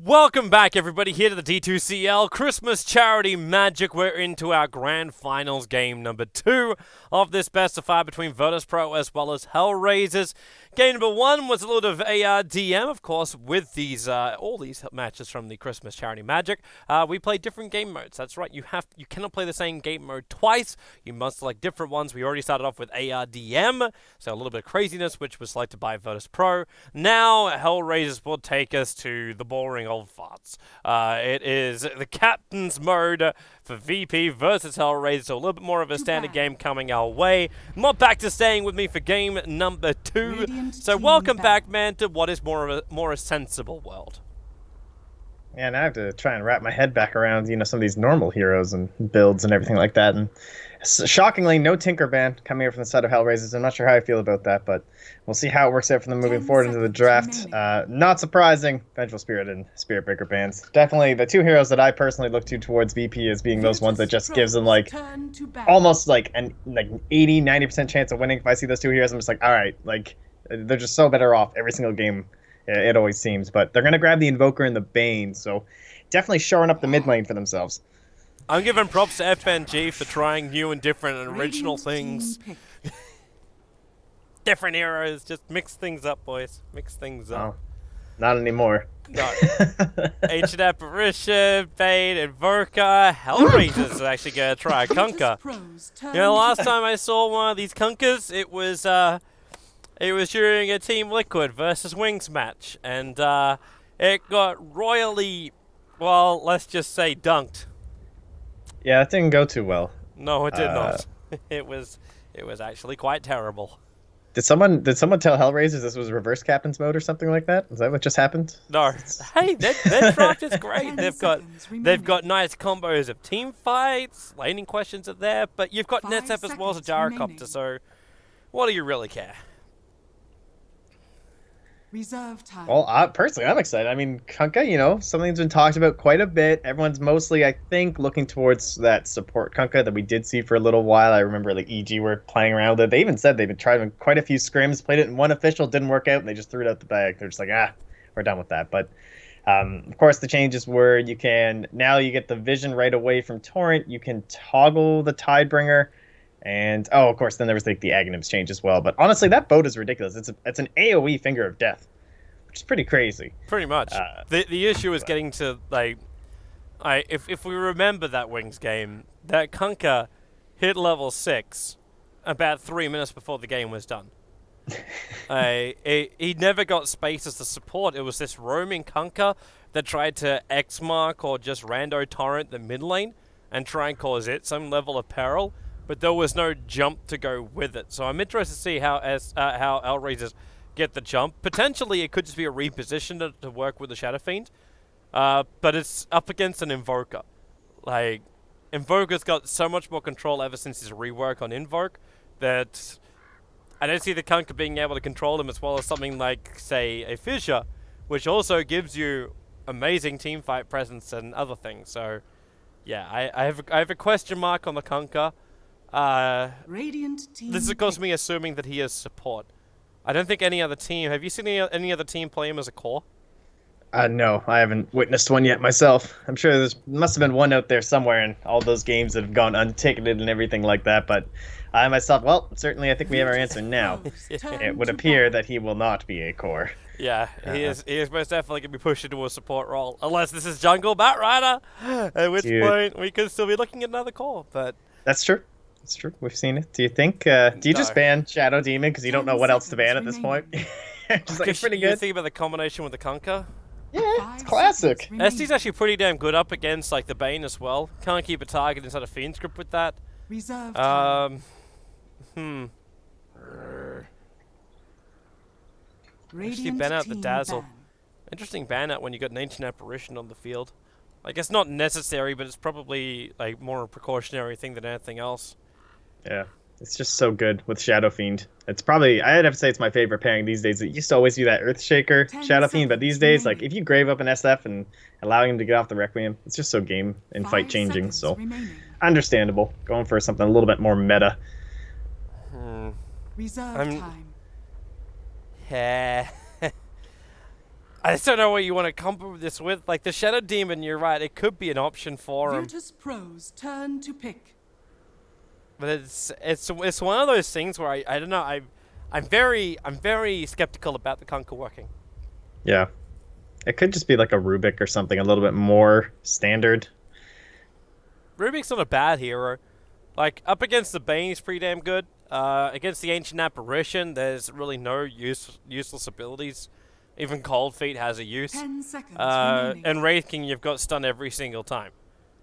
Welcome back, everybody, here to the D2CL Christmas Charity Magic. We're into our grand finals game number 2 of this best of 5 between Virtus.Pro as well as HellRaisers. Game number 1 was a little bit of ARDM, of course, with these all these matches from the Christmas Charity Magic. We play different game modes. That's right, you cannot play the same game mode twice. You must select different ones. We already started off with ARDM, so a little bit of craziness, which was selected by Virtus.Pro. Now, HellRaisers will take us to the boring old farts. It is the captain's mode for VP versus HellRaisers, so a little bit more of a standard game coming our way. Not back to staying with me for game number 2. So welcome back, man, to what is more a sensible world. Yeah, now I have to try and wrap my head back around, some of these normal heroes and builds and everything like that. And shockingly, no Tinkerban coming here from the side of HellRaisers. I'm not sure how I feel about that, but we'll see how it works out for them moving forward into the draft. Not surprising, Vengeful Spirit and Spirit Breaker bans. Definitely the two heroes that I personally look to towards VP as being those ones that just gives them almost like an 80-90% chance of winning. If I see those two heroes, I'm just like, all right, they're just so better off every single game. It always seems, but they're gonna grab the Invoker and the Bane, so definitely shoring up the mid lane for themselves. I'm giving props to FNG for trying new and different and original things. Different heroes, just mix things up, boys. Mix things up. Oh, not anymore. No. Ancient Apparition, Bane, Invoker, HellRaisers is actually gonna try a Kunkka. The last time I saw one of these Kunkkas, it was during a Team Liquid versus Wings match, and it got royally, well, let's just say dunked. Yeah, that didn't go too well. No, it did not. It was actually quite terrible. Did someone tell HellRaisers this was reverse captain's mode or something like that? Is that what just happened? No. Hey, their draft is great. They've got nice combos of team fights, laning questions are there, but you've got Netsep as well as a Gyrocopter, so what do you really care? Reserve time. Well, personally, I'm excited. I mean, Kunkka, something that's been talked about quite a bit. Everyone's mostly, I think, looking towards that support Kunkka that we did see for a little while. I remember, EG were playing around with it. They even said they've been trying quite a few scrims, played it in one official, didn't work out, and they just threw it out the bag. They're just like, we're done with that. But, of course, the changes were now you get the vision right away from Torrent. You can toggle the Tidebringer. And, of course, then there was the Aghanims change as well. But honestly, that boat is ridiculous. It's an AoE Finger of Death, which is pretty crazy. Pretty much. The issue is getting to, if we remember that Wings game, that Kunkka hit level 6 about 3 minutes before the game was done. He never got space as the support. It was this roaming Kunkka that tried to X-Mark or just rando torrent the mid lane and try and cause it some level of peril. But there was no jump to go with it. So I'm interested to see how HellRaisers get the jump. Potentially, it could just be a reposition to work with the Shadow Fiend. But it's up against an Invoker. Invoker's got so much more control ever since his rework on Invoke that I don't see the Kunkka being able to control him as well as something like, say, a Fissure, which also gives you amazing teamfight presence and other things. So, yeah, I have a question mark on the Kunkka. This is, of course, me assuming that he is support. I don't think any other team... Have you seen any other team play him as a core? No, I haven't witnessed one yet myself. I'm sure there must have been one out there somewhere in all those games that have gone unticketed and everything like that, but I myself, certainly I think we have our answer now. It would appear that he will not be a core. Yeah, he is most definitely going to be pushed into a support role, unless this is Jungle Batrider, at which point we could still be looking at another core, but... That's true. It's true. We've seen it. Do you think? Do you just ban Shadow Demon because you don't know what else to ban at this point? Just it's pretty good. You think about the combination with the Kunkka? Yeah, it's classic. SD's actually pretty damn good up against the Bane as well. Can't keep a target inside a Fiend script with that. Reserve Actually ban out the Dazzle. Interesting ban out when you got an Ancient Apparition on the field. I guess not necessary, but it's probably more a precautionary thing than anything else. Yeah, it's just so good with Shadow Fiend. It's probably, I'd have to say it's my favorite pairing these days. It used to always be that Earthshaker Shadow Fiend, but these days, if you grave up an SF and allowing him to get off the Requiem, it's just so game and fight changing, so understandable. Going for something a little bit more meta. Reserve time. Yeah. I just don't know what you want to combo this with. Like, the Shadow Demon, you're right, it could be an option for him. Virtus.Pro's turn to pick. But it's one of those things where I don't know, I'm very skeptical about the Kunkka working. Yeah. It could just be like a Rubik or something, a little bit more standard. Rubik's not a bad hero. Like, up against the Bane, he's pretty damn good. Against the Ancient Apparition, there's really no useless abilities. Even Cold Feet has a use. 10 seconds remaining. And Wraith King, you've got stun every single time.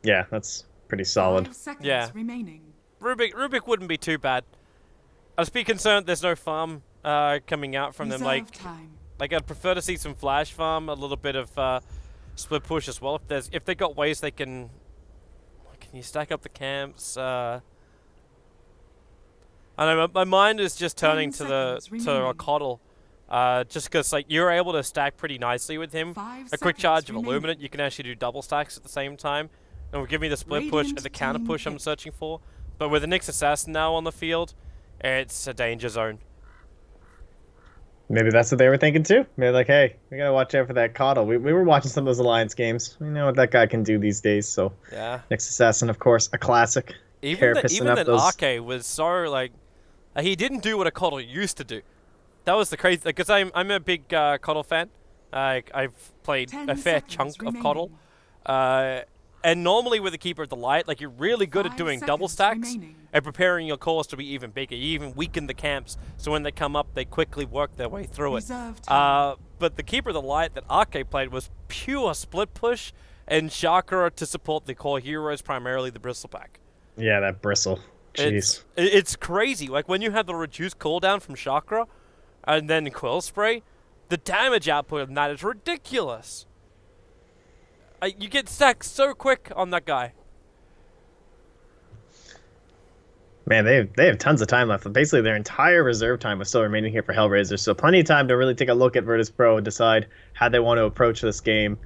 Yeah, that's pretty solid. 5 seconds Yeah. remaining. Rubik wouldn't be too bad. I'd just be concerned there's no farm coming out from them. Reserve time. Like, I'd prefer to see some flash farm, a little bit of split push as well. If they got ways they can you stack up the camps? I don't know. My mind is just turning 10 to seconds a remaining. Coddle, just because like you're able to stack pretty nicely with him. 5 A quick charge of seconds Illuminate, you can actually do double stacks at the same time, and will give me the split push and Radiant the counter team push I'm pick. searching for. But with the Nyx Assassin now on the field, it's a danger zone. Maybe that's what they were thinking too. Maybe like, hey, we gotta watch out for that Coddle. We were watching some of those Alliance games. We know what that guy can do these days. So, Yeah. Nyx Assassin, of course, a classic. Even Pissing up then, those- Arke was so like, he didn't do what a Coddle used to do. That was the crazy, because I'm a big Coddle fan. I've played 10 a fair seconds chunk of remaining. Coddle. And normally with the Keeper of the Light, like you're really good at 5 doing double seconds stacks remaining. and preparing your cores to be even bigger. You even weaken the camps, so when they come up, they quickly work their way through it. Reserve time. But the Keeper of the Light that Arke played was pure split push and chakra to support the core heroes, primarily the Bristleback. Yeah, that bristle. Jeez. It's crazy. Like when you have the reduced cooldown from chakra and then Quill Spray, the damage output of that is ridiculous. You get stacked so quick on that guy. Man, they have tons of time left. Basically, their entire reserve time was still remaining here for HellRaisers, so plenty of time to really take a look at Virtus.Pro and decide how they want to approach this game.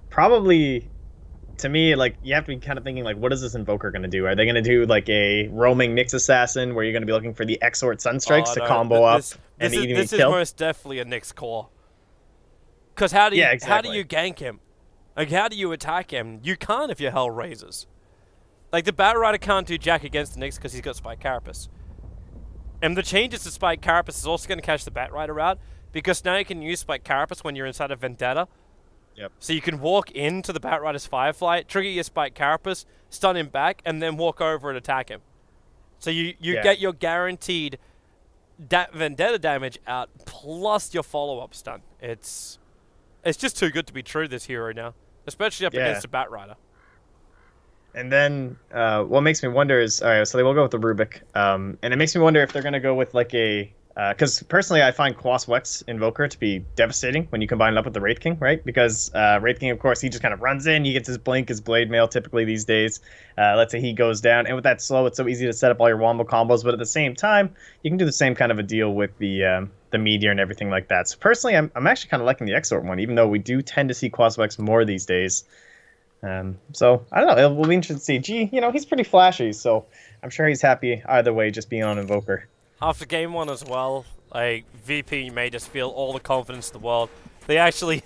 Probably, to me, like you have to be kind of thinking like, what is this Invoker going to do? Are they going to do like a roaming Nyx Assassin, where you're going to be looking for the Exort Sunstrikes to No, combo up and this evenly is kill? most definitely a Nyx core. Because how do you Yeah, how do exactly. you gank him? Like how do you attack him? You can't if you're HellRaisers. Like the Batrider can't do jack against the Nyx because he's got Spike Carapace. And the changes to Spike Carapace is also going to catch the Batrider out, because now you can use Spike Carapace when you're inside of Vendetta. Yep. So you can walk into the Batrider's Firefly, trigger your Spike Carapace, stun him back, and then walk over and attack him. So you Yeah. get your guaranteed Vendetta damage out, plus your follow-up stun. It's just too good to be true, this hero now. Especially up Yeah. against a Batrider. And then what makes me wonder is, all right, so they will go with the Rubik. And it makes me wonder if they're going to go with like a... Because personally, I find Quas Wex Invoker to be devastating when you combine it up with the Wraith King, right? Because Wraith King, of course, he just kind of runs in. He gets his Blink, his Blade Mail typically these days. Let's say he goes down. And with that slow, it's so easy to set up all your wombo combos. But at the same time, you can do the same kind of a deal with the Meteor and everything like that. So personally, I'm actually kind of liking the Exort one, even though we do tend to see Quas Wex more these days. So I don't know. It will be interesting to see. Gee, he's pretty flashy, so I'm sure he's happy either way, just being on Invoker. After game one as well, like VP made us feel all the confidence in the world. They actually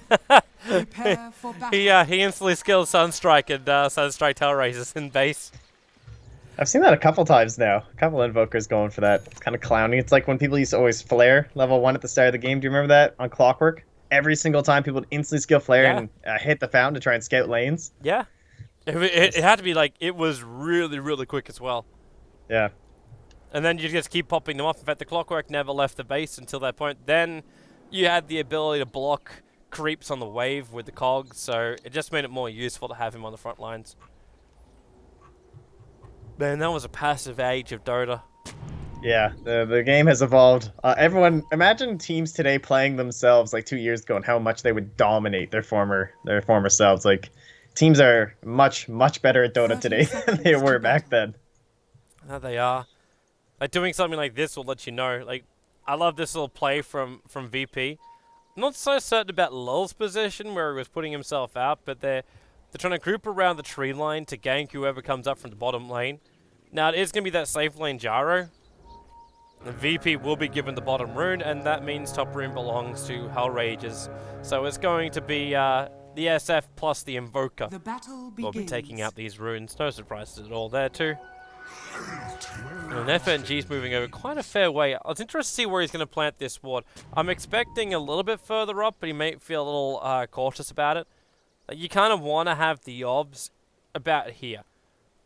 Prepare for battle. he instantly skilled Sunstrike and Sunstrike HellRaisers in base. I've seen that a couple times now. A couple Invokers going for that. It's kind of clowny. It's like when people used to always flare level 1 at the start of the game. Do you remember that on Clockwork? Every single time people would instantly skill flare Yeah. and hit the fountain to try and scout lanes. Yeah, it had to be like, it was really, really quick as well. Yeah. And then you just keep popping them off. In fact, the Clockwork never left the base until that point. Then you had the ability to block creeps on the wave with the cogs, so it just made it more useful to have him on the front lines. Man, that was a passive age of Dota. Yeah, the game has evolved. Everyone, imagine teams today playing themselves like 2 years ago and how much they would dominate their former selves. Like, teams are much, much better at Dota 30 today than they seconds were to back battle. then. There they are. Like, doing something like this will let you know. Like, I love this little play from VP. Not so certain about Lul's position where he was putting himself out, but they're trying to group around the tree line to gank whoever comes up from the bottom lane. Now, it is going to be that safe lane Jaro. The VP will be given the bottom rune, and that means top rune belongs to HellRaisers. So it's going to be the SF plus the Invoker The battle will be begins. taking out these runes. No surprises at all there too. And FNG's moving over quite a fair way. I was interested to see where he's going to plant this ward. I'm expecting a little bit further up, but he may feel a little cautious about it. You kind of want to have the obs about here.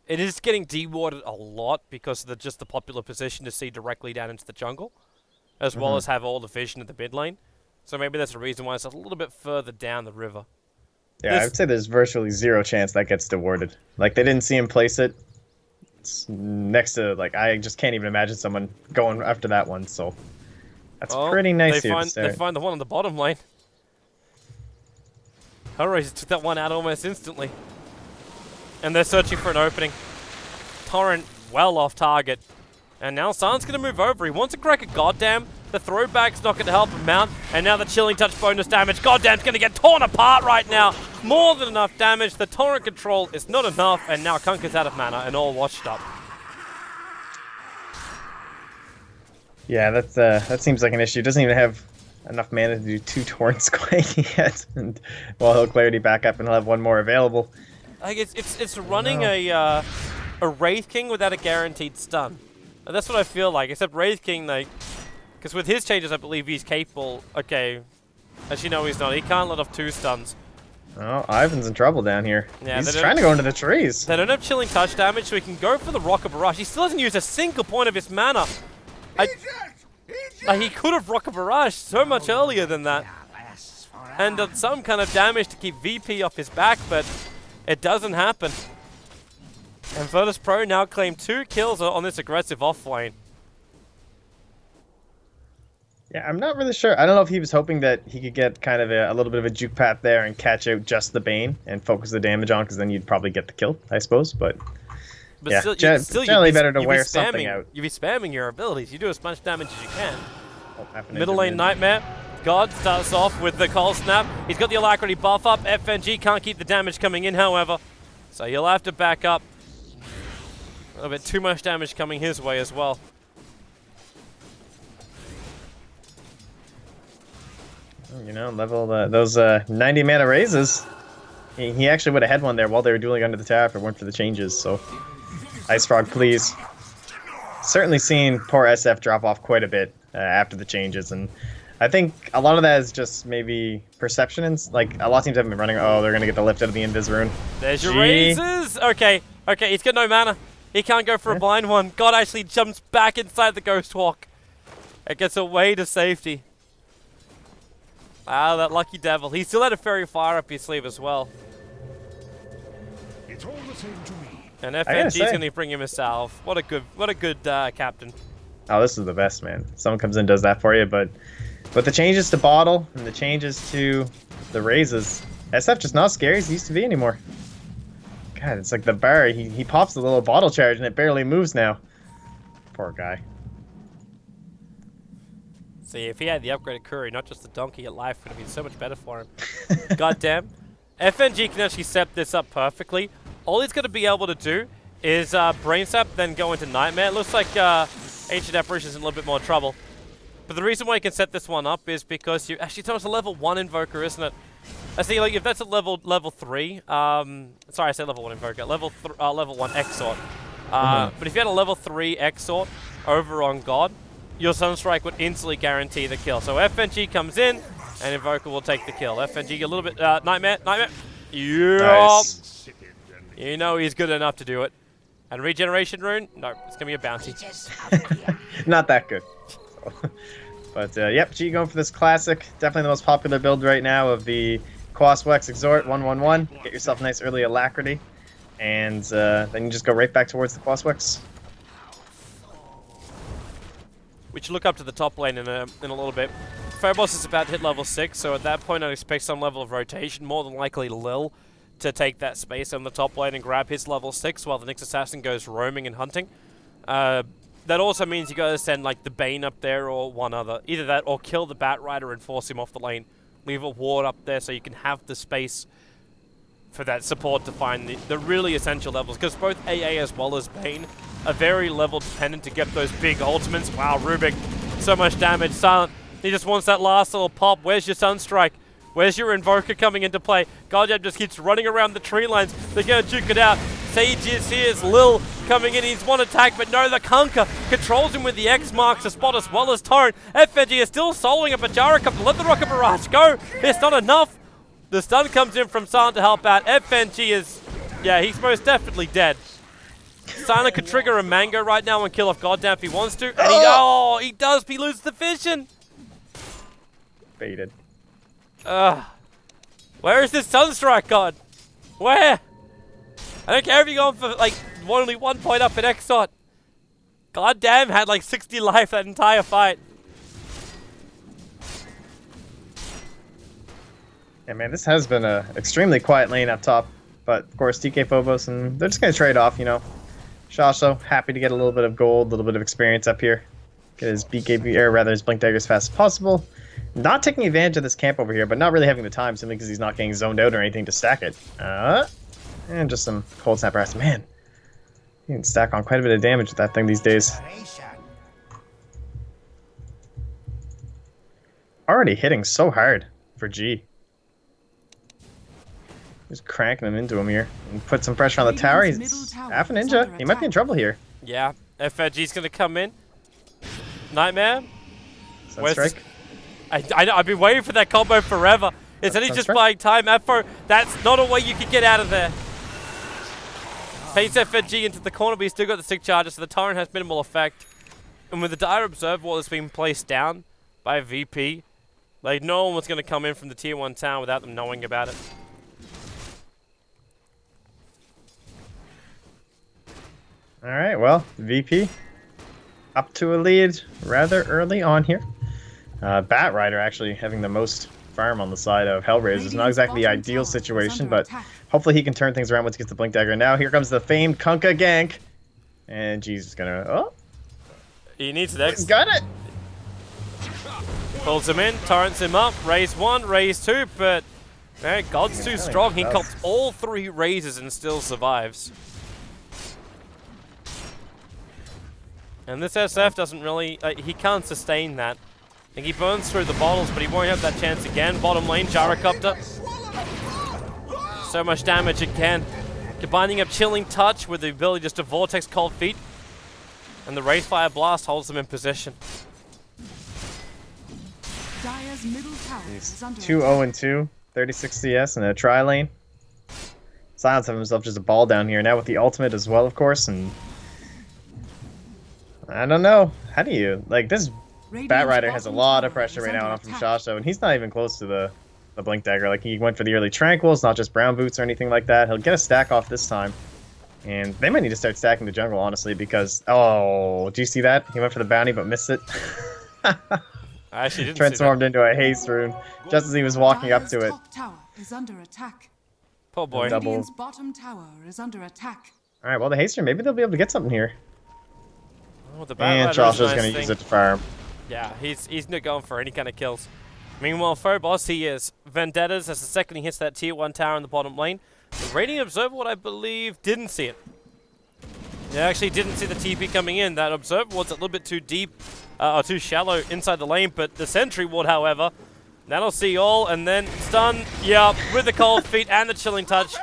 It is getting dewarded a lot because of just the popular position to see directly down into the jungle, as well as have all the vision at the mid lane. So maybe that's the reason why it's a little bit further down the river. Yeah, I would say there's virtually zero chance that gets dewarded. Like, they didn't see him place it. It's next to, like, I just can't even imagine someone going after that one, so that's pretty nice here to start. They find the one on the bottom lane. HellRaisers took that one out almost instantly. And they're searching for an opening. Torrent well off target. And now San's going to move over. He wants to crack a goddamn. The throwback's not going to help him out. And now the chilling touch bonus damage. Goddamn's going to get torn apart right now. More than enough damage. The torrent control is not enough. And now Kunkka's out of mana and all washed up. Yeah, that seems like an issue. Doesn't even have enough mana to do 2 torrents quite yet. And well, he'll clarity back up and he'll have one more available. Like it's running a Wraith King without a guaranteed stun. And that's what I feel like. Except Wraith King, like, because with his changes, I believe he's capable. Okay, as you know, he's not. He can't let off 2 stuns. Oh, Ivan's in trouble down here. Yeah, he's trying to go into the trees. They don't have chilling touch damage, so he can go for the Rocket Barrage. He still hasn't used a single point of his mana. He could have Rocket Barrage so much earlier than that, and done some kind of damage to keep VP off his back, but it doesn't happen. And Virtus.Pro now claim 2 kills on this aggressive offlane. Yeah, I'm not really sure. I don't know if he was hoping that he could get kind of a little bit of a juke path there and catch out just the Bane and focus the damage on, because then you'd probably get the kill, I suppose. But yeah, generally better to wear something out. You'd be spamming your abilities. You do as much damage as you can. Oh, Middle lane Nightmare. God starts off with the Cold Snap. He's got the Alacrity buff up. FNG can't keep the damage coming in, however. So you'll have to back up. A little bit too much damage coming his way as well. You know, level those 90 mana raises. He actually would have had one there while they were dueling under the tower if it weren't for the changes. So, Ice Frog, please. Certainly seen poor SF drop off quite a bit after the changes, and I think a lot of that is just maybe perception. And like, a lot of teams haven't been running. Oh, they're gonna get the lift out of the Invis rune. There's your raises. Okay, he's got no mana. He can't go for a blind one. God actually jumps back inside the Ghost Walk. It gets away to safety. Ah, that lucky devil. He still had a Fairy Fire up his sleeve as well. It's all the same to me. And FNG's going to bring him a salve. What a good captain. Oh, this is the best, man. Someone comes in and does that for you, but with the changes to Bottle and the changes to the raises, SF just not scary as he used to be anymore. God, it's like the bar. He pops the little bottle charge and it barely moves now. Poor guy. See, if he had the upgraded Curry, not just the donkey at life, would have been so much better for him. Goddamn. FNG can actually set this up perfectly. All he's going to be able to do is Brain Sap, then go into Nightmare. It looks like Ancient Apparition is in a little bit more trouble. But the reason why you can set this one up is because you actually it's a level 1 Invoker, isn't it? I see, like, if that's a level 3, sorry, I said level 1 Invoker, level 1 Exort. But if you had a level 3 Exort over on God, your Sunstrike would instantly guarantee the kill. So FNG comes in, and Invoker will take the kill. FNG a little bit, Nightmare. Yup. Nice. You know he's good enough to do it. And Regeneration Rune? No, it's going to be a bounty. Not that good. But, yep, G going for this classic. Definitely the most popular build right now of the Quaswex Exhort 111. Get yourself a nice early Alacrity. And then you just go right back towards the Quaswex. We should look up to the top lane in a little bit. Phobos is about to hit level 6, so at that point I'd expect some level of rotation, more than likely Lil, to take that space on the top lane and grab his level 6 while the next assassin goes roaming and hunting. That also means you gotta send like the Bane up there or one other. Either that or kill the Bat Rider and force him off the lane. Leave a ward up there so you can have the space for that support to find the really essential levels, because both AA as well as Bane a very level dependent to get those big ultimates. Wow, Rubik, so much damage. Silent, he just wants that last little pop. Where's your Sunstrike? Where's your Invoker coming into play? Godjab just keeps running around the tree lines. They're going to duke it out. Sage is here. Lil coming in. He's one attack, but no, the Kunkka controls him with the X marks the spot as well as Torrent. FNG is still soloing a Pajara Cup to let the Rocket Barrage go. It's not enough. The stun comes in from Silent to help out. FNG is, yeah, he's most definitely dead. Silent could trigger a Mango right now and kill off Goddamn if he wants to. And he does. He loses the vision. Baited. Where is this Sunstrike God? Where? I don't care if you're going for like only 1 point up in Exot. Goddamn, had like 60 life that entire fight. Yeah, man, this has been a extremely quiet lane up top. But of course, TK Phobos, and they're just gonna trade off, you know. Shasho, happy to get a little bit of gold, a little bit of experience up here. Get his BKB, or rather his Blink Dagger as fast as possible. Not taking advantage of this camp over here, but not really having the time simply because he's not getting zoned out or anything to stack it. And just some Cold Snap Arrest. Man, you can stack on quite a bit of damage with that thing these days. Already hitting so hard for G. Just cranking him into him here. And put some pressure on the tower. He's half a ninja. He might be in trouble here. Yeah, FNG's going to come in. Nightmare. Sunstrike. I know, I've been waiting for that combo forever. Instead he's just buying time. Afro, that's not a way you can get out of there. Paints FNG into the corner, but he's still got the stick charges, so the Torrent has minimal effect. And with the Dire Observer Wall that's been placed down by VP, like no one was going to come in from the tier 1 town without them knowing about it. Alright, well, VP up to a lead rather early on here. Bat Rider actually having the most farm on the side of HellRaisers. Not exactly the ideal situation, but hopefully he can turn things around once he gets the Blink Dagger. Now here comes the famed Kunkka gank. And G's gonna... Oh! He needs it. He's got it! Pulls him in, torrents him up, raise 1, raise 2, but man, God's too strong. He cops all 3 raises and still survives. And this SF doesn't really... he can't sustain that. I think he burns through the bottles, but he won't have that chance again. Bottom lane, Gyrocopter. So much damage again. Combining up Chilling Touch with the ability just to Vortex Cold Feet. And the Wraith Fire Blast holds them in position. He's 2-0-2, 36 CS in a tri lane. Silence of himself just a ball down here. Now with the ultimate as well, of course, and... I don't know. How do you... Like, this... Bat Rider has a lot of pressure right now on from Shasho, and he's not even close to the Blink Dagger. Like, he went for the early Tranquils, not just Brown Boots or anything like that. He'll get a stack off this time. And they might need to start stacking the jungle, honestly, because... Oh, do you see that? He went for the bounty, but missed it. I actually didn't Transformed into a haste rune, just as he was walking up to it. Poor boy. Double. Bottom tower is under attack. Alright, well, the haste rune, maybe they'll be able to get something here. Oh, the And Shasho's going to use it to farm. Yeah, he's not going for any kind of kills. Meanwhile, Phobos, he is Vendettas as the second he hits that tier 1 tower in the bottom lane. The Radiant Observer Ward, I believe, didn't see it. They actually didn't see the TP coming in. That Observer Ward's a little bit too deep, or too shallow inside the lane, but the Sentry Ward, however, that'll see all, and then stun, yeah, with the Cold Feet and the Chilling Touch.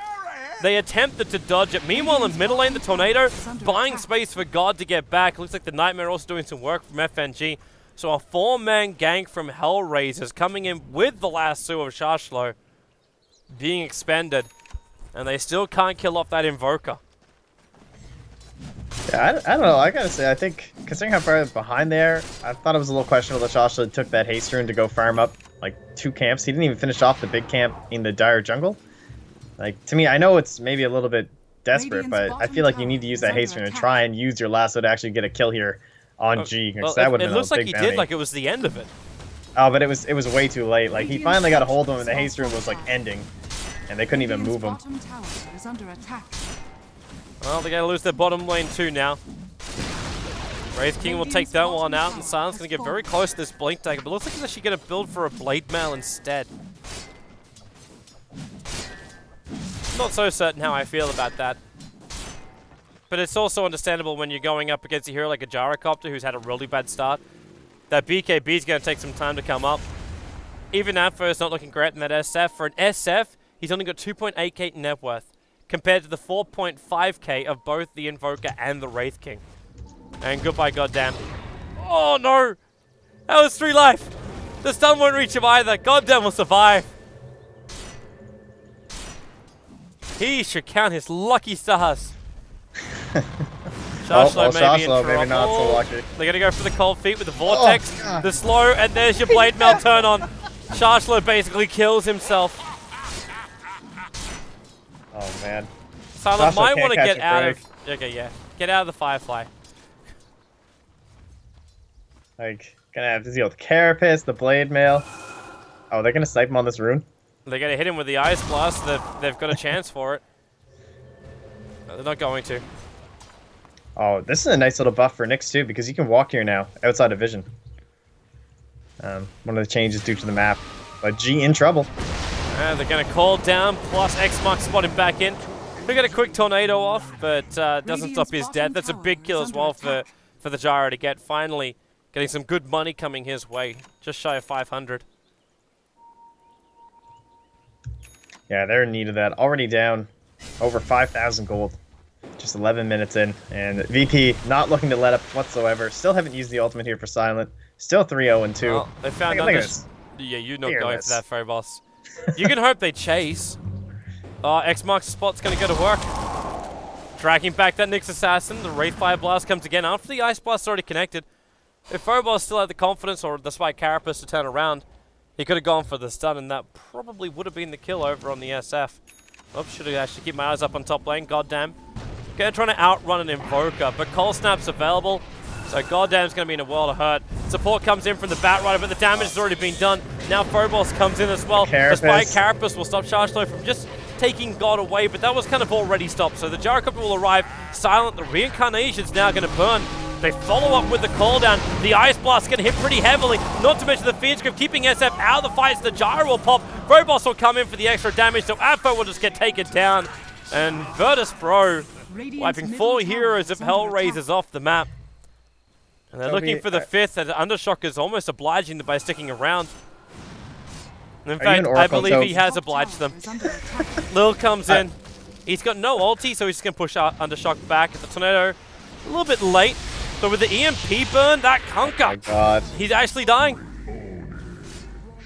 They attempted to dodge it. Meanwhile, in middle lane, the Tornado buying space for God to get back. Looks like the Nightmare also doing some work from FNG. So a 4-man gank from HellRaisers coming in with the lasso of Shashlo being expended. And they still can't kill off that Invoker. Yeah, I don't know. I gotta say, I think, considering how far behind they are, I thought it was a little questionable that Shashlo took that haste rune to go farm up, like, 2 camps. He didn't even finish off the big camp in the Dire jungle. Like, to me, I know it's maybe a little bit desperate, but I feel like you need to use that haste rune and try and use your lasso to actually get a kill here on G. Well, that would have it been looks a like big he bounty. did, like it was the end of it. Oh, but it was way too late. Like, he finally got a hold of him, and the haste rune was, like, ending. And they couldn't even move him. Well, they gotta lose their bottom lane too now. Wraith King will take that one out, and Silent's gonna get very close to this Blink Dagger, but looks like he's actually gonna build for a Blade Mail instead. Not so certain how I feel about that. but it's also understandable when you're going up against a hero like a Gyrocopter who's had a really bad start. That BKB is going to take some time to come up. Even Adfo is not looking great in that SF. For an SF, he's only got 2.8k net worth compared to the 4.5k of both the Invoker and the Wraith King. And goodbye, goddamn. Oh no! That was 3 life! The stun won't reach him either. Goddamn will survive. He should count his lucky stars. Shashlo maybe maybe not so lucky. They're going to go for the cold feet with the Vortex, the slow, and there's your Blade Mail turn on. Shashlo basically kills himself. Oh, man. Silent Shashlo might can't want to catch get a out break. of... Okay, yeah. Get out of the Firefly. Like, gonna have to deal with Carapace, the Blade Mail. Oh, they're gonna snipe him on this rune? They're going to hit him with the Ice Blast. They've got a chance for it. No, they're not going to. Oh, this is a nice little buff for Nyx too, because you can walk here now, outside of vision. One of the changes due to the map. But G in trouble. They're going to call down, plus X-Mark spot him back in. We got a quick tornado off, but doesn't stop his death. That's a big kill as well for the Gyro to get. Finally, getting some good money coming his way. Just shy of 500. Yeah, they're in need of that. Already down over 5,000 gold. Just 11 minutes in. And VP not looking to let up whatsoever. Still haven't used the ultimate here for Silent. Still 3-0-2. Well, they found Look at this. Yeah, you're not Fearless. going for that, Phobos. You can hope they chase. X marks the spot's going to go to work. Dragging back that Nyx Assassin. The Wraith Fire Blast comes again after the Ice Blast already connected. If Phobos still had the confidence, or despite Carapace to turn around, he could have gone for the stun, and that probably would have been the kill over on the SF. Oops, should have actually keep my eyes up on top lane. Goddamn. Okay, trying to outrun an Invoker, but Cold Snap's available. So Goddamn's going to be in a world of hurt. Support comes in from the Batrider, but the damage has already been done. Now Phobos comes in as well. Carapace. Despite Carapace will stop Shashlo from just taking God away, but that was kind of already stopped. So the Gyrocopter will arrive. Silent, the Reincarnation's now going to burn. They follow up with the call down. The Ice Blast going to hit pretty heavily. Not to mention the Fiend Script keeping SF out of the fight. So the Gyro will pop. Phobos will come in for the extra damage. So Adfo will just get taken down. And Virtus.Pro wiping 4 heroes of HellRaisers off the map. And they're looking for the 5th, and Undershock is almost obliging them by sticking around. In fact, I believe he has obliged them. Lil comes in. He's got no ulti, so he's just going to push out Undershock back at the Tornado. A little bit late, but with the EMP burn, that Kunkka, Oh my god. he's actually dying.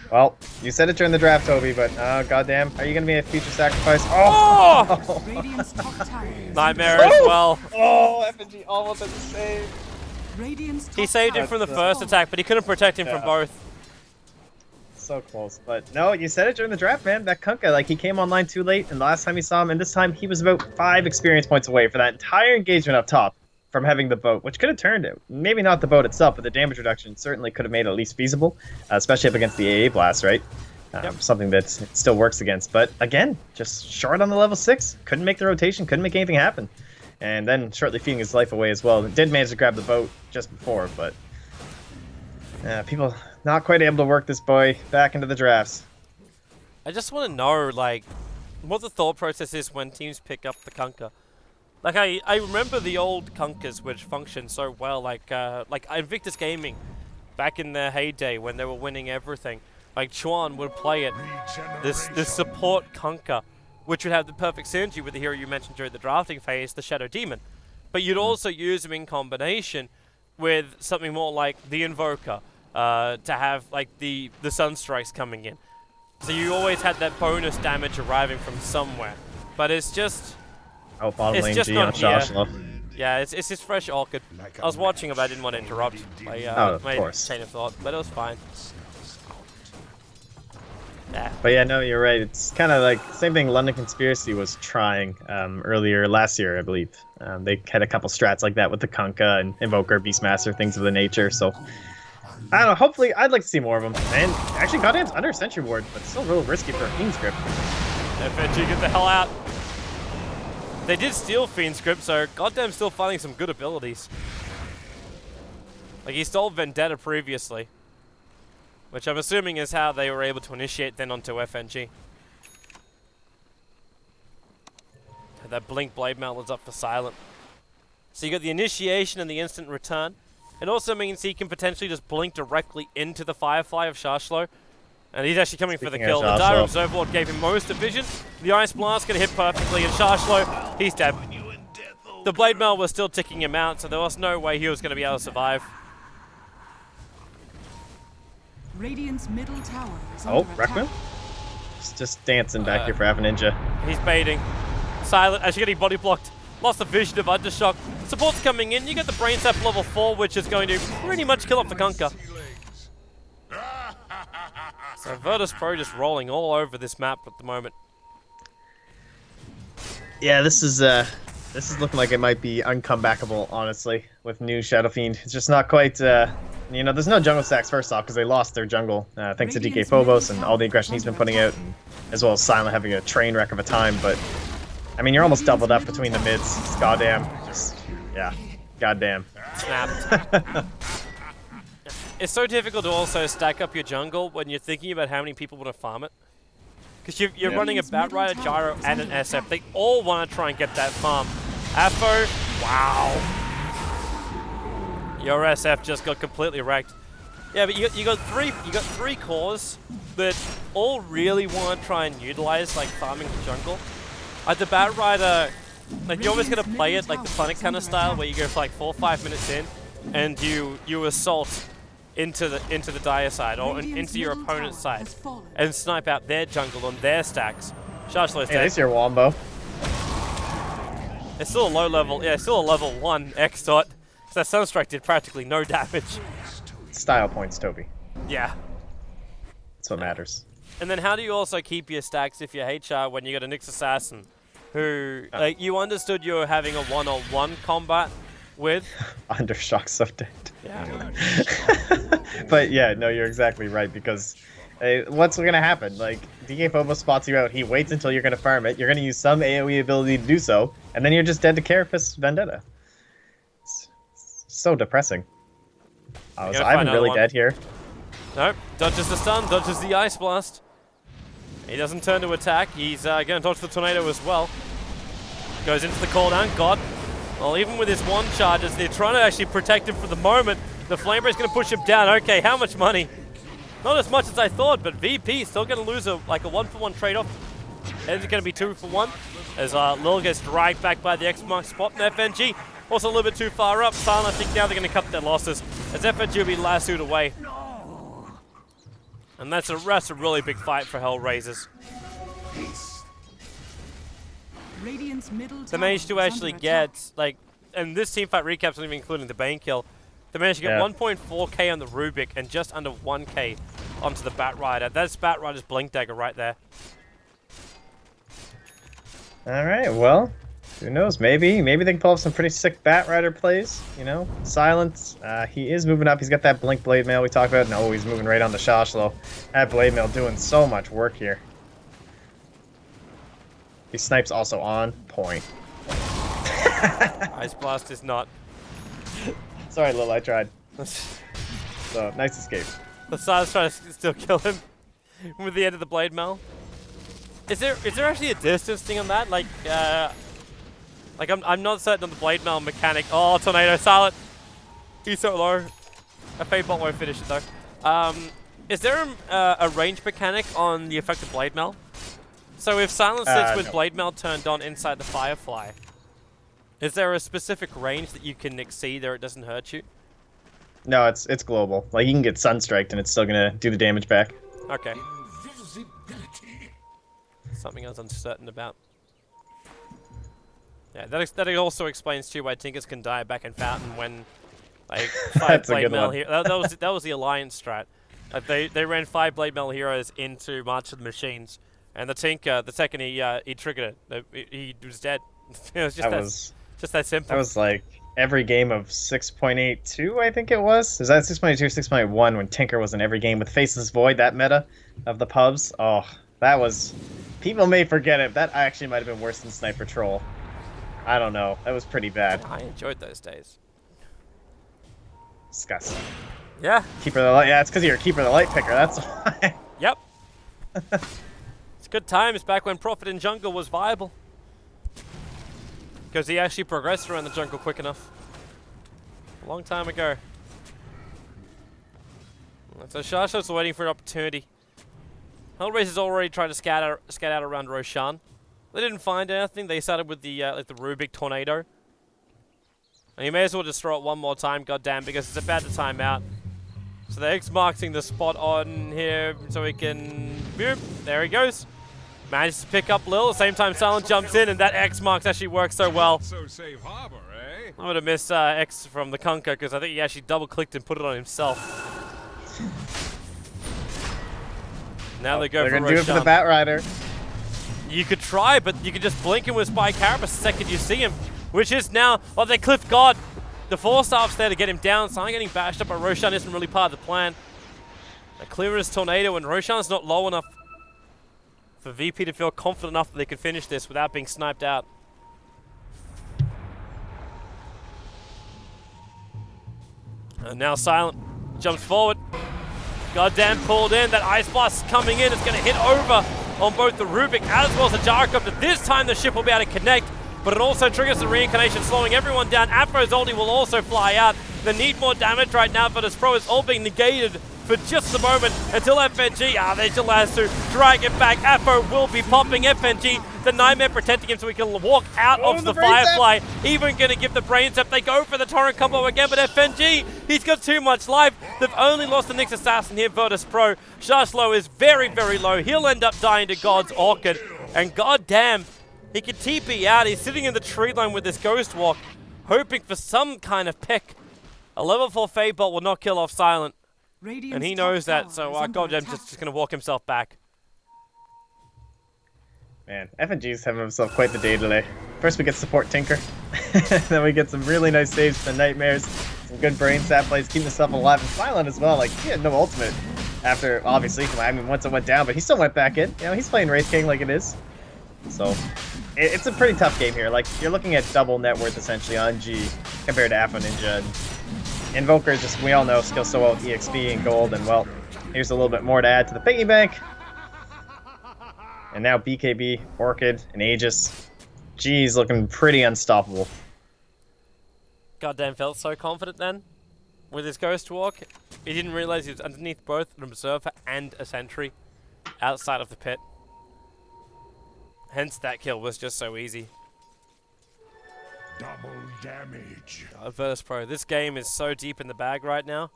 Well, you said it during the draft, Toby, but goddamn, are you gonna be a future sacrifice? Oh! Oh! Radiant's top tower is Nightmare as well. Oh, FNG almost at the save. Radiant's top He saved him tower from the is first attack, but he couldn't protect him from Yeah. both. So close, but no, you said it during the draft, man. That Kunkka, like, he came online too late, and the last time you saw him, and this time he was about 5 experience points away for that entire engagement up top from having the boat, which could have turned it. Maybe not the boat itself, but the damage reduction certainly could have made it at least feasible, especially up against the AA blast, right? Something that it still works against. But again, just short on the level 6. Couldn't make the rotation, couldn't make anything happen. And then shortly feeding his life away as well. Did manage to grab the boat just before, but people not quite able to work this boy back into the drafts. I just want to know, like, what the thought process is when teams pick up the Kunkka. Like, I remember the old Kunkas which functioned so well, like Invictus Gaming, back in their heyday when they were winning everything. Like, Chuan would play it, this support Kunkka, which would have the perfect synergy with the hero you mentioned during the drafting phase, the Shadow Demon. But you'd also use him in combination with something more like the Invoker, to have, like, the Sunstrikes coming in. So you always had that bonus damage arriving from somewhere. But it's just... Oh, bottom It's lane just G on not here. Shashlo. Yeah, it's his fresh orchid. I was watching him, but I didn't want to interrupt my, of my course. chain of thought, but it was fine. Yeah. But yeah, no, you're right. It's kind of like same thing London Conspiracy was trying earlier last year, I believe. They had a couple strats like that with the Kunkka and Invoker, Beastmaster, things of the nature. So I don't know. Hopefully, I'd like to see more of them. And actually, Goddamn's under Sentry Ward, but still real risky for a Fiend Script. FNG, get the hell out. They did steal Fiend Script, so Goddamn's still finding some good abilities. Like, he stole Vendetta previously, which I'm assuming is how they were able to initiate then onto FNG. And that Blink Blade Mail is up for Silent. So you got the initiation and the instant return. It also means he can potentially just blink directly into the Firefly of Shashlo. And he's actually coming for the kill. The Direh's Overlord gave him most of vision. The Ice Blast going to hit perfectly, and Shashlo, he's dead. The Blade Mail was still ticking him out, so there was no way he was going to be able to survive. Radiant's middle tower is Oh, under attack. Requiem? He's just dancing back here for Half Ninja. He's baiting. Silent, actually getting body blocked. Lost the vision of Undershock. Support's coming in. You get the Brain Sap level 4, which is going to pretty much kill off the Kunkka. So Virtus.Pro just rolling all over this map at the moment. Yeah, this is looking like it might be uncomebackable, honestly, with new Shadow Fiend. It's just not quite, you know, there's no jungle stacks first off, because they lost their jungle, thanks to DK Phobos and all the aggression he's been putting out, and as well as Silent having a train wreck of a time, but, I mean, you're almost doubled up between the mids. It's goddamn, yeah, goddamn. Snapped. It's so difficult to also stack up your jungle when you're thinking about how many people want to farm it. Because you're running a Batrider, Gyro, and an SF. They all want to try and get that farm. Afo, wow. Your SF just got completely wrecked. Yeah, but you got three cores that all really want to try and utilize like farming the jungle. Like the Batrider, like you're always gonna play it like the Planet kind of style, where you go for like 4 or 5 minutes in, and you assault into the Dire side or into your opponent's side and snipe out their jungle on their stacks. Shashlo's dead. Hey, this your Wombo. It's still a low level, yeah, it's still a level 1 X dot. So that Sunstrike did practically no damage. Style points, Toby. Yeah. That's what matters. And then how do you also keep your stacks if you're HR when you got a Nyx Assassin who, like, you understood you were having a one-on-one combat with? Undershock's so dead. Yeah. But yeah, no, you're exactly right, because what's going to happen? Like, DK Phobos spots you out, he waits until you're going to farm it, you're going to use some AoE ability to do so, and then you're just dead to Carapace Vendetta. It's so depressing. Oh, is Ivan really dead here? Nope, dodges the stun, dodges the Ice Blast. He doesn't turn to attack, he's going to dodge the Tornado as well. Goes into the cooldown, God. Well, even with his one charges, they're trying to actually protect him for the moment. The Flame Breath is going to push him down. Okay, how much money? Not as much as I thought, but VP still going to lose a 1-for-1 trade-off. It's going to be 2-for-1 as Lil gets dragged back by the X-Mark spot, and FNG also a little bit too far up. Silent, I think now they're going to cut their losses as FNG will be lassoed away. And that's a really big fight for HellRaisers. They managed to actually get, like, and this teamfight recap's not even including the Bane kill. They managed to get 1.4k on the Rubik and just under 1k onto the Batrider. That's Batrider's Blink Dagger right there. Alright, well, who knows? Maybe they can pull off some pretty sick Batrider plays, you know? Silence, he is moving up. He's got that Blink Blade Mail we talked about. No, he's moving right on to Shashlo. That Blade Mail doing so much work here. He snipes also on point. Ice Blast is not. Sorry, Lil, I tried. So, nice escape. The Silas trying to still kill him with the end of the Blade Mail. Is there actually a distance thing on that? Like I'm not certain on the Blade Mail mechanic. Oh, Tornado, Silent. He's so low. A Fade Bolt won't finish it though. Is there a range mechanic on the effective Blade Mail? So if Silence sits with Blade Mail turned on inside the Firefly, is there a specific range that you can exceed or it doesn't hurt you? No, it's global. Like, you can get Sunstriked and it's still gonna do the damage back. Okay. Something I was uncertain about. Yeah, that also explains too why Tinkers can die back in Fountain when, like, 5 Blade Mail here. That was the Alliance strat. They ran 5 Blade Mail heroes into March of the Machines. And the Tinker, the second he triggered it, he was dead. It was just that simple. That was like every game of 6.82, I think it was. Is that 6.82 or 6.1 when Tinker was in every game with Faceless Void, that meta of the pubs? Oh, that was... People may forget it. That actually might have been worse than Sniper Troll. I don't know. That was pretty bad. I enjoyed those days. Disgusting. Yeah. Keeper of the Light. Yeah, it's because you're a Keeper of the Light picker. That's why. Yep. It's good times back when Profit in Jungle was viable. Because he actually progressed around the jungle quick enough. A long time ago. So Shasha's waiting for an opportunity. HellRaisers already tried to scout out around Roshan. They didn't find anything. They started with the like the Rubik tornado. And you may as well just throw it one more time, goddamn, because it's about to time out. So they're X-marking the spot on here so he can... Boop, there he goes. Manages to pick up Lil. At the same time, Silent jumps in, and that X-marks actually works so well. I'm going to miss X from the Kunkka, because I think he actually double-clicked and put it on himself. Now they go for Roshan. They're going to do it for the Batrider. You could try, but you could just blink him with Spy Carapace the second you see him. Which is now, well, they cliff God. The 4-staff's there to get him down, so I'm getting bashed up, but Roshan isn't really part of the plan. They clear his tornado, and Roshan's not low enough for VP to feel confident enough that they could finish this without being sniped out. And now Silent jumps forward. Goddamn pulled in. That Ice Blast coming in. It's going to hit over on both the Rubik as well as the Gyrocopter. This time the ship will be able to connect, but it also triggers the reincarnation, slowing everyone down. Aphro's ulti will also fly out. They need more damage right now, but Virtus.Pro is all being negated for just a moment until FNG, they still has to drag it back. Aphro will be popping FNG, the Nightmare protecting him so he can walk out of the Firefly. Even going to give the brain zap. They go for the Torrent combo again, but FNG, he's got too much life. They've only lost the Nyx Assassin here, Virtus.Pro. Shashlo is very, very low. He'll end up dying to God's Orchid, and goddamn, he can TP out. He's sitting in the tree line with this Ghost Walk, hoping for some kind of pick. A level 4 Fade Bolt will not kill off Silent. And he knows that, so Goddamn's just going to walk himself back. Man, FNG's having himself quite the day today. First we get support Tinker, then we get some really nice saves for the Nightmares, some good brain sap plays, keeping himself alive, and Silent as well. Like, he had no ultimate after, obviously, I mean, once it went down, but he still went back in. You know, he's playing Wraith King like it is. So, it's a pretty tough game here. Like, you're looking at double net worth, essentially, on G compared to Afro Ninja. Invoker, just we all know, skills so well with EXP and gold, and well, here's a little bit more to add to the piggy bank. And now BKB, Orchid, and Aegis. G's looking pretty unstoppable. Goddamn, felt so confident then with his Ghost Walk. He didn't realize he was underneath both an Observer and a Sentry outside of the pit. Hence that kill was just so easy. Double damage. Virtus.Pro, this game is so deep in the bag right now.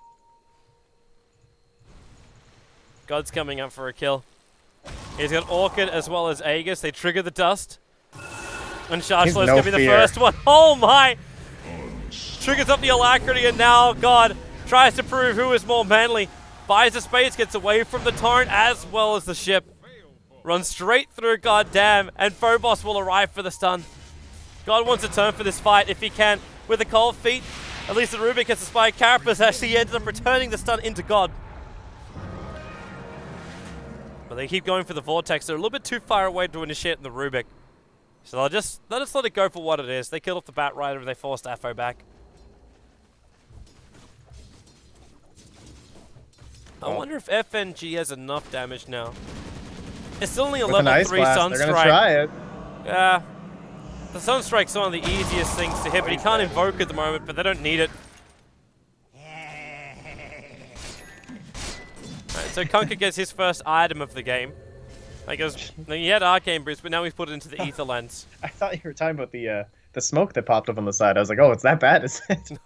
God's coming up for a kill. He's got Orchid as well as Aegis. They trigger the dust. And Shashlo's going to be the first one. Oh my! Triggers up the Alacrity, and now God tries to prove who is more manly. Buys the space, gets away from the Torrent as well as the ship. Runs straight through, goddamn, and Phobos will arrive for the stun. God wants a turn for this fight if he can. With the cold feet, at least the Rubik gets the Spy Carapace, actually ended up returning the stun into God. But they keep going for the Vortex. They're a little bit too far away to initiate in the Rubik. So they'll just let it go for what it is. They killed off the Batrider and they forced Afro back. I wonder if FNG has enough damage now. It's still only a level 3 Sunstrike. They're gonna try it. Yeah. The Sunstrike's one of the easiest things to hit, but he can't invoke at the moment, but they don't need it. Right, so Kunkka gets his first item of the game. He goes, he had Arcane Boost, but now he's put it into the Ether Lens. I thought you were talking about the smoke that popped up on the side. I was like, oh, it's that bad, is it?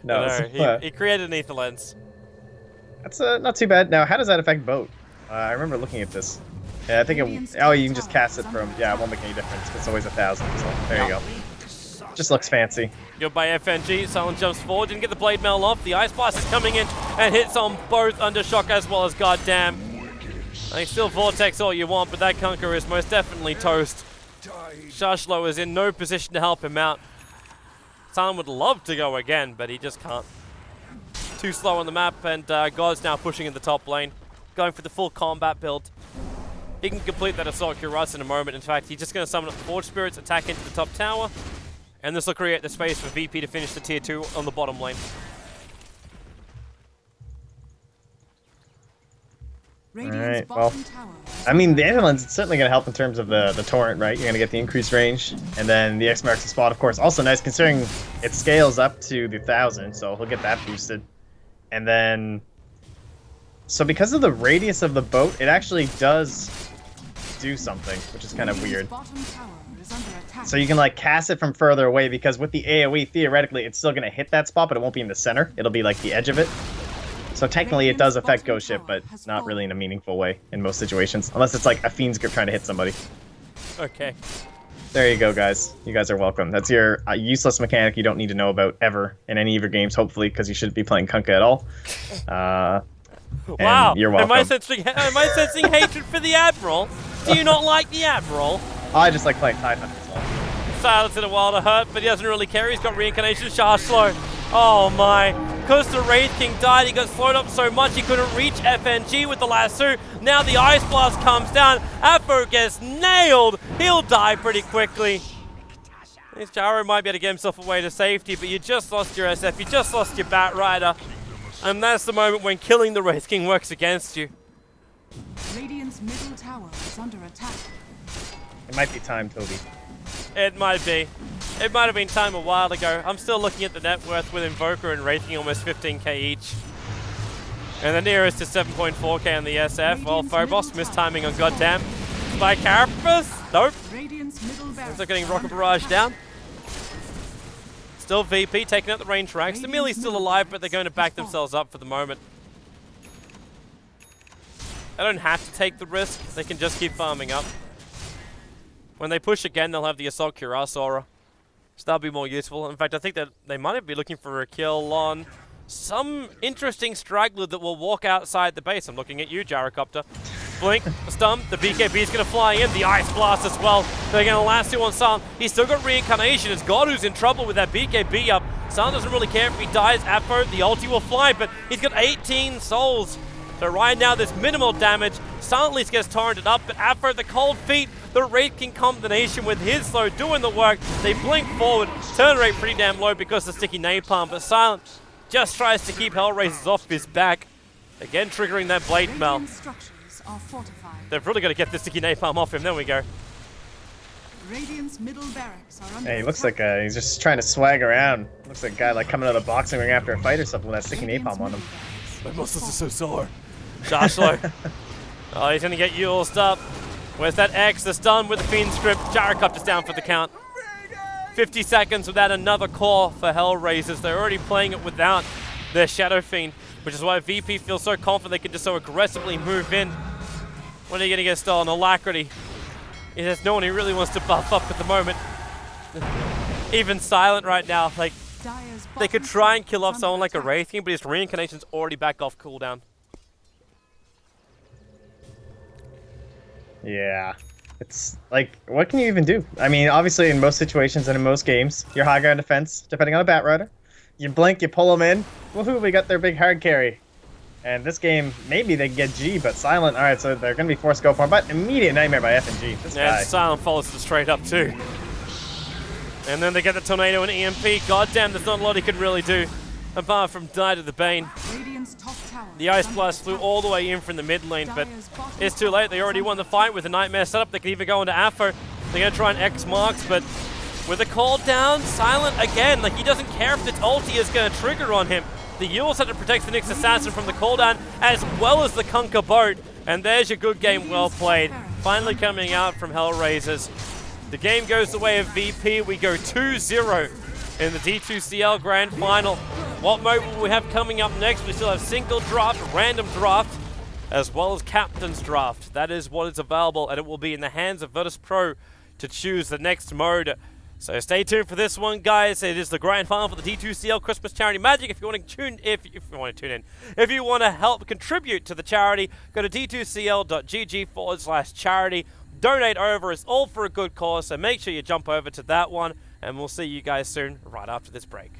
No. He created an Ether Lens. That's not too bad. Now, how does that affect boat? I remember looking at this. Yeah, I think you can just cast it from, it won't make any difference. It's always 1,000, so there you go. Just looks fancy. Good by FNG, Silent jumps forward, didn't get the Blade Mail off. The Ice Blast is coming in and hits on both Undershock as well as Goddamn. They still Vortex all you want, but that Kunkka is most definitely toast. Shashlo is in no position to help him out. Silent would love to go again, but he just can't. Too slow on the map, and God's now pushing in the top lane, going for the full combat build. He can complete that Assault Cuirass in a moment. In fact, he's just going to summon up Forge Spirits, attack into the top tower, and this will create the space for VP to finish the tier 2 on the bottom lane. Alright, well, I mean, the ambulance is certainly going to help in terms of the torrent, right? You're going to get the increased range, and then the X marks the spot, of course. Also nice considering it scales up to the 1,000, so he'll get that boosted. And then, so because of the radius of the boat, it actually does do something, which is kind of weird. So you can like cast it from further away because with the AoE, theoretically, it's still going to hit that spot, but it won't be in the center. It'll be like the edge of it. So technically it does affect Ghost Ship, but not really in a meaningful way in most situations. Unless it's like a Fiend's Grip trying to hit somebody. Okay. There you go, guys. You guys are welcome. That's your useless mechanic you don't need to know about ever in any of your games, hopefully, because you shouldn't be playing Kunkka at all. Wow. You're welcome. Am I sensing hatred for the Admiral? Do you not like the Admiral? I just like playing Tidehunters. Silence in a while to hurt, but he doesn't really care. He's got reincarnation charge slow. Oh my. Because the Wraith King died, he got slowed up so much he couldn't reach FNG with the lasso. Now the Ice Blast comes down. Afro gets nailed. He'll die pretty quickly. This Jaro might be able to get himself away to safety, but you just lost your SF, you just lost your Bat Rider. And that's the moment when killing the Wraith King works against you. Radiant's middle tower is under attack. It might be time, Toby. It might be. It might have been time a while ago. I'm still looking at the net worth with Invoker and Wraith King almost 15k each. And the nearest is 7.4k on the SF. Well, Phobos mistiming on goddamn. By Carapace? Nope. They're getting Rocket Barrage down. Still VP taking out the range ranks. The Millie's still alive, but they're going to back themselves up for the moment. They don't have to take the risk. They can just keep farming up. When they push again, they'll have the Assault Cuirass Aura. So that'll be more useful. In fact, I think that they might be looking for a kill on some interesting straggler that will walk outside the base. I'm looking at you, Gyrocopter. Blink, stun, the BKB is going to fly in, the Ice Blast as well. They're going to lasso on Silent. He's still got reincarnation. It's God who's in trouble with that BKB up. Silent doesn't really care if he dies. Apo, the ulti will fly, but he's got 18 souls. So right now there's minimal damage. Silent Lease gets torrented up, but Apo, the cold feet, the Wraith King combination with his slow doing the work. They blink forward, turn rate pretty damn low because of the sticky napalm, but Silent just tries to keep HellRaisers off his back. Again triggering that Blade Mail. They've really got to get the sticky napalm off him. There we go. Radiant's middle barracks are under Hey, he looks like he's just trying to swag around. Looks like a guy like coming out of the boxing ring after a fight or something with that sticky napalm on him. My muscles are so sore. Joshlo. Oh, he's going to get Yulesed up. Where's that X? The stun with the Fiend's Grip. Gyrocopter's down for the count. 50 seconds without another core for HellRaisers. They're already playing it without their Shadow Fiend, which is why VP feels so confident they can just so aggressively move in. When are you going to get stolen? Alacrity. There's no one who really wants to buff up at the moment. Even Silent right now. Like, they could try and kill off someone like a Wraith King, but his reincarnation's already back off cooldown. Yeah. It's like, what can you even do? I mean, obviously in most situations and in most games, you're high ground defense, depending on a Bat Rider. You blink, you pull them in. Woohoo, we got their big hard carry. And this game, maybe they can get G, but Silent, alright, so they're going to be forced to go for him. But immediate nightmare by FNG. This guy. Silent follows it straight up too. And then they get the Tornado and EMP. Goddamn, there's not a lot he can really do, apart from die to the Bane. The Ice Blast flew all the way in from the mid lane, but it's too late. They already won the fight with a Nightmare setup. They can even go into Afro. They're going to try and X marks, but with a call down, Silent again, like he doesn't care if the ulti is going to trigger on him. The Yules had to protect the Nyx Assassin from the cooldown, as well as the Kunkka boat. And there's your good game well played. Finally coming out from HellRaisers. The game goes the way of VP. We go 2-0 in the D2CL Grand Final. What mode will we have coming up next? We still have single draft, random draft, as well as captain's draft. That is what is available, and it will be in the hands of Virtus.Pro to choose the next mode. So stay tuned for this one, guys. It is the grand final for the D2CL Christmas Charity Magic. If you want to tune in, if you want to help contribute to the charity, go to d2cl.gg/charity. Donate over. It's all for a good cause, so make sure you jump over to that one, and we'll see you guys soon right after this break.